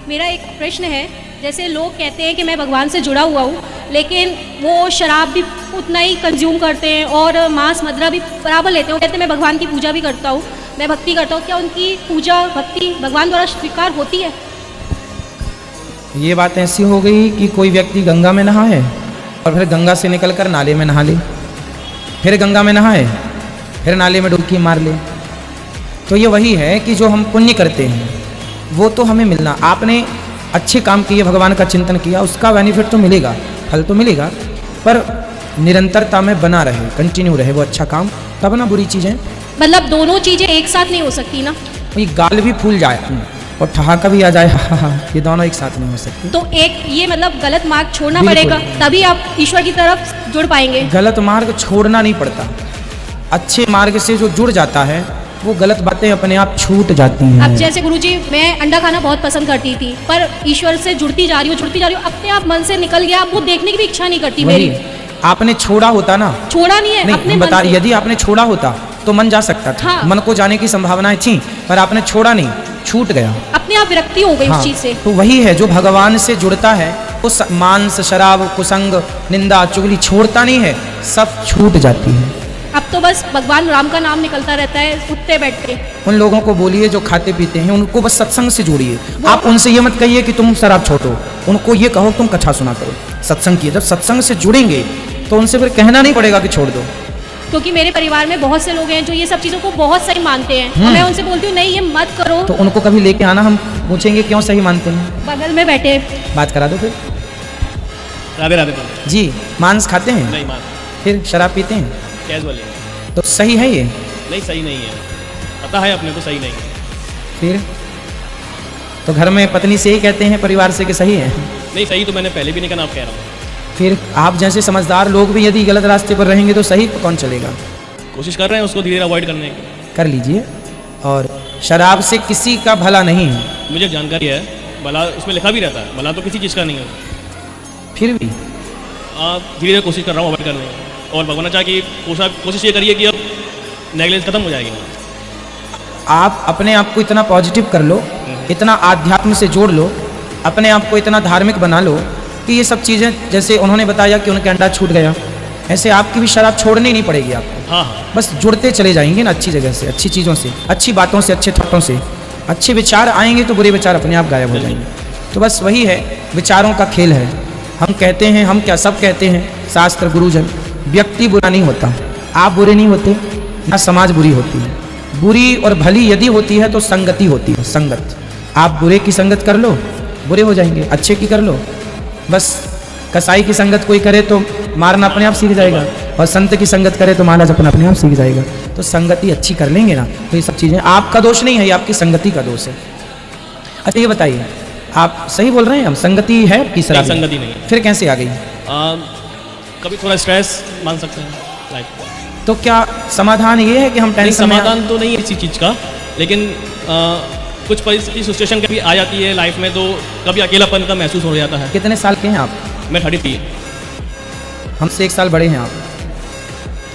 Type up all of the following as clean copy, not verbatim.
मेरा एक प्रश्न है, जैसे लोग कहते हैं कि मैं भगवान से जुड़ा हुआ हूँ, लेकिन वो शराब भी उतना ही कंज्यूम करते हैं और मांस मदिरा भी बराबर लेते हैं। वो कहते हैं मैं भगवान की पूजा भी करता हूँ, मैं भक्ति करता हूँ। क्या उनकी पूजा भक्ति भगवान द्वारा स्वीकार होती है? ये बात ऐसी हो गई कि कोई व्यक्ति गंगा में नहाए और फिर गंगा से निकलकर नाले में नहा ले, फिर गंगा में नहाए, फिर नाले में डुबकी मार ले। तो ये वही है कि जो हम पुण्य करते हैं वो तो हमें मिलना, आपने अच्छे काम किए, भगवान का चिंतन किया, उसका बेनिफिट तो मिलेगा, फल तो मिलेगा, पर निरंतरता में बना रहे, कंटिन्यू रहे वो अच्छा काम, तब ना बुरी चीज़ें। मतलब दोनों चीज़ें एक साथ नहीं हो सकती ना? ये गाल भी फूल जाए और ठहाका भी आ जाए, ये दोनों एक साथ नहीं हो सकती। तो एक ये मतलब गलत मार्ग छोड़ना पड़ेगा, तभी आप ईश्वर की तरफ जुड़ पाएंगे। गलत मार्ग छोड़ना नहीं पड़ता, अच्छे मार्ग से जो जुड़ जाता है वो गलत बातें अपने आप छूट जाती हैं। अब जैसे गुरुजी, मैं अंडा खाना बहुत पसंद करती थी, पर ईश्वर से जुड़ती जा रही हूँ, अपने आप मन से निकल गया, अब वो देखने की भी इच्छा नहीं करती मेरी। आपने छोड़ा होता ना, छोड़ा नहीं है, नहीं, अपने बता, मन से। यदि आपने छोड़ा होता तो मन जा सकता था, हाँ। मन को जाने की संभावनाएं थी, पर आपने छोड़ा नहीं, छूट गया, अपने आप विरक्ति हो गई हाँ। उस चीज से। तो वही है, जो भगवान से जुड़ता है उस मांस शराब कुसंग निंदा चुगली छोड़ता नहीं है, सब छूट जाती है। अब तो बस भगवान राम का नाम निकलता रहता है उठते बैठते। उन लोगों को बोलिए जो खाते पीते हैं, उनको बस सत्संग से जोड़िए। आप उनसे ये मत कहिए कि तुम शराब छोड़ो, उनको ये कहो तुम कथा सुना करो, सत्संग किए। जब सत्संग से जुड़ेंगे तो उनसे फिर कहना नहीं पड़ेगा कि छोड़ दो। क्योंकि मेरे परिवार में बहुत से लोग हैं जो ये सब चीज़ों को बहुत सही मानते हैं, और मैं उनसे बोलती हूँ नहीं ये मत करो। तो उनको कभी लेके आना, हम पूछेंगे क्यों सही मानते हैं, बगल में बैठे बात करा दो फिर। राधे राधे जी, मांस खाते हैं, नहीं मान फिर शराब पीते हैं, कैजुअली तो सही है ये? नहीं, सही नहीं है, पता है अपने को सही नहीं है। फिर तो घर में पत्नी से ही कहते हैं, परिवार से कि सही है? नहीं सही तो मैंने पहले भी नहीं कहा, आप कह रहा हूँ। फिर आप जैसे समझदार लोग भी यदि गलत रास्ते पर रहेंगे तो सही कौन चलेगा? कोशिश कर रहे हैं उसको धीरे धीरे अवॉइड करने की। कर लीजिए। और शराब से किसी का भला नहीं है, मुझे जानकारी है, भला उसमें लिखा भी रहता है, भला तो किसी चीज़ का नहीं है, फिर भी धीरे धीरे कोशिश कर रहा हूँ अवॉइड करने की। और भगवान चाहे कि कोशिश ये करिए कि अब नेगलेंस खत्म हो जाएगी। आप अपने आप को इतना पॉजिटिव कर लो, इतना आध्यात्म से जोड़ लो, अपने आप को इतना धार्मिक बना लो कि ये सब चीज़ें, जैसे उन्होंने बताया कि उनके अंडा छूट गया, ऐसे आपकी भी शराब छोड़नी नहीं पड़ेगी आपको। हाँ हाँ, बस जुड़ते चले जाएंगे ना अच्छी जगह से, अच्छी चीज़ों से, अच्छी बातों से, अच्छे थॉटों से। अच्छे विचार आएंगे तो बुरे विचार अपने आप गायब हो जाएंगे। तो बस वही है, विचारों का खेल है। हम कहते हैं, हम क्या सब कहते हैं, शास्त्र गुरुजन, व्यक्ति बुरा नहीं होता, आप बुरे नहीं होते, ना समाज बुरी होती है। बुरी और भली यदि होती है तो संगति होती है, संगत। आप बुरे की संगत कर लो, बुरे हो जाएंगे, अच्छे की कर लो। बस कसाई की संगत कोई करे तो मारना अपने आप सीख जाएगा, और संत की संगत करे तो माला जपना अपने आप सीख जाएगा। तो संगति अच्छी कर लेंगे ना तो ये सब चीज़ें आपका दोष नहीं है, ये आपकी संगति का दोष है। अच्छा ये बताइए, आप सही बोल रहे हैं, हम संगति है कि शराब? संगति नहीं है। फिर कैसे आ गई? कभी थोड़ा स्ट्रेस मान सकते हैं लाइफ। तो क्या समाधान ये है कि हम टेंशन में? समाधान तो नहीं है इसी चीज़ का, लेकिन कुछ परिस्थिति सिचुएशन कभी आ जाती है लाइफ में, तो कभी अकेलापन का महसूस हो जाता है। कितने साल के हैं आप? मैं 33। हमसे 1 साल बड़े हैं आप।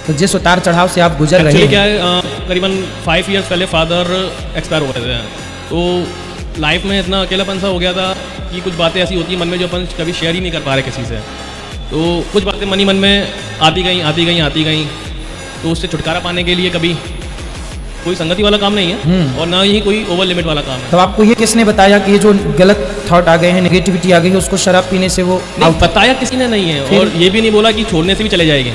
तो जिस उतार चढ़ाव से आप गुजर रहे हैं, क्या है, करीबन 5 इयर्स पहले फादर एक्सपायर हो रहे थे, तो लाइफ में इतना अकेलापन सा हो गया था कि कुछ बातें ऐसी होती हैं मन में जो अपन कभी शेयर ही नहीं कर पा रहे किसी से। तो कुछ बातें मन में आती गई, तो उससे छुटकारा पाने के लिए कभी कोई संगति वाला काम नहीं है और ना ही कोई ओवर लिमिट वाला काम है। तो आपको ये किसने बताया कि ये जो गलत थॉट आ गए हैं, नेगेटिविटी आ गई है, उसको शराब पीने से वो बताया किसी ने नहीं है, और ये भी नहीं बोला कि छोड़ने से भी चले जाएगी।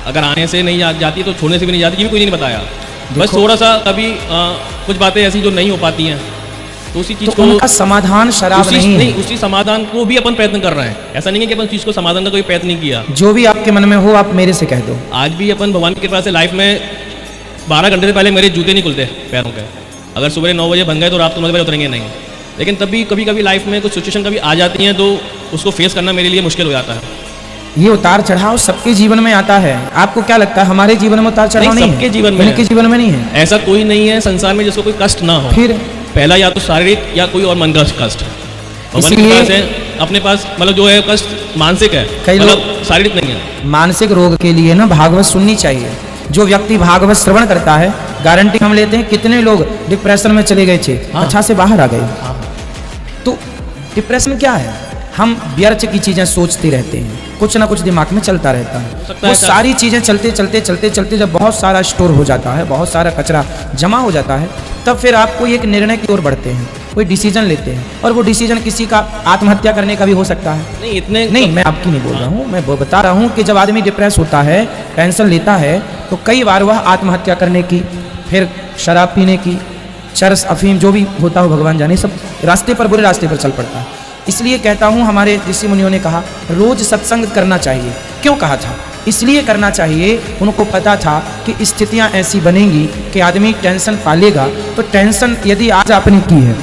अगर आने से नहीं जाती तो छोड़ने से भी नहीं जाती, ये भी कोई नहीं बताया। बस थोड़ा सा कभी कुछ बातें ऐसी जो नहीं हो पाती हैं, तो उसी चीज़ तो उनका समाधान शराब नहीं है। उसी समाधान को भी अपन प्रयत्न कर रहे हैं। ऐसा नहीं है कि अपन चीज़ को समाधान का कोई प्रयत्न नहीं किया। जो भी आपके मन में हो आप मेरे से कह दो। आज भी अपन भगवान की कृपा से लाइफ में 12 घंटे से पहले मेरे जूते नहीं खुलते पैरों के। अगर सुबह 9 बजे बन गए तो रात को 9 बजे उतरेंगे नहीं। लेकिन तब भी कभी लाइफ में कुछ सिचुएशन कभी आ जाती हैं तो उसको फेस करना मेरे लिए मुश्किल हो जाता है। ये उतार चढ़ाव सबके जीवन में आता है। आपको क्या लगता है हमारे जीवन में उतार चढ़ाव नहीं है? सबके जीवन में, इनके जीवन में नहीं है। ऐसा कोई नहीं है संसार में जिसको कोई कष्ट ना हो। फिर पहला या तो शारीरिक या कोई और मन का कष्ट। इसलिए अपने पास मतलब जो है कष्ट मानसिक है, कई मतलब शारीरिक नहीं है। मानसिक रोग के लिए ना भागवत सुननी चाहिए। जो व्यक्ति भागवत श्रवण करता है, गारंटी हम लेते हैं, कितने लोग डिप्रेशन में चले गए थे, अच्छा से बाहर आ गए। तो डिप्रेशन क्या है? हम व्यर्थ की चीज़ें सोचते रहते हैं, कुछ ना कुछ दिमाग में चलता रहता है। वो सारी चीज़ें चलते चलते चलते चलते जब बहुत सारा स्टोर हो जाता है, बहुत सारा कचरा जमा हो जाता है, तब फिर आप कोई एक निर्णय की ओर बढ़ते हैं, कोई डिसीजन लेते हैं, और वो डिसीजन किसी का आत्महत्या करने का भी हो सकता है। नहीं इतने नहीं, मैं आपकी नहीं बोल रहा हूँ, मैं बता रहा हूँ कि जब आदमी डिप्रेस होता है, टेंशन लेता है, तो कई बार वह आत्महत्या करने की, फिर शराब पीने की, चरस अफीम जो भी होता हो भगवान जाने, सब रास्ते पर, बुरे रास्ते पर चल पड़ता है। इसलिए कहता हूँ, हमारे ऋषि मुनियों ने कहा रोज सत्संग करना चाहिए। क्यों कहा था? इसलिए करना चाहिए, उनको पता था कि स्थितियाँ ऐसी बनेंगी कि आदमी टेंशन पालेगा। तो टेंशन यदि आज आपने की है,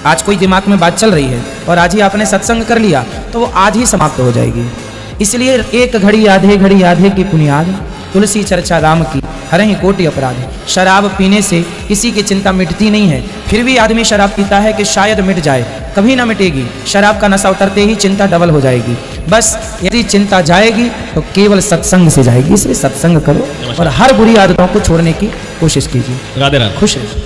आज कोई दिमाग में बात चल रही है और आज ही आपने सत्संग कर लिया, तो वो आज ही समाप्त हो जाएगी। इसलिए एक घड़ी आधे की पुनियाद, तुलसी चर्चा राम की हरहि कोटि अपराध। शराब पीने से किसी की चिंता मिटती नहीं है, फिर भी आदमी शराब पीता है कि शायद मिट जाए, कभी ना मिटेगी। शराब का नशा उतरते ही चिंता डबल हो जाएगी। बस यदि चिंता जाएगी तो केवल सत्संग से जाएगी। इसलिए सत्संग करो और हर बुरी आदतों को छोड़ने की कोशिश कीजिए। राधे राधे। खुश रहिए।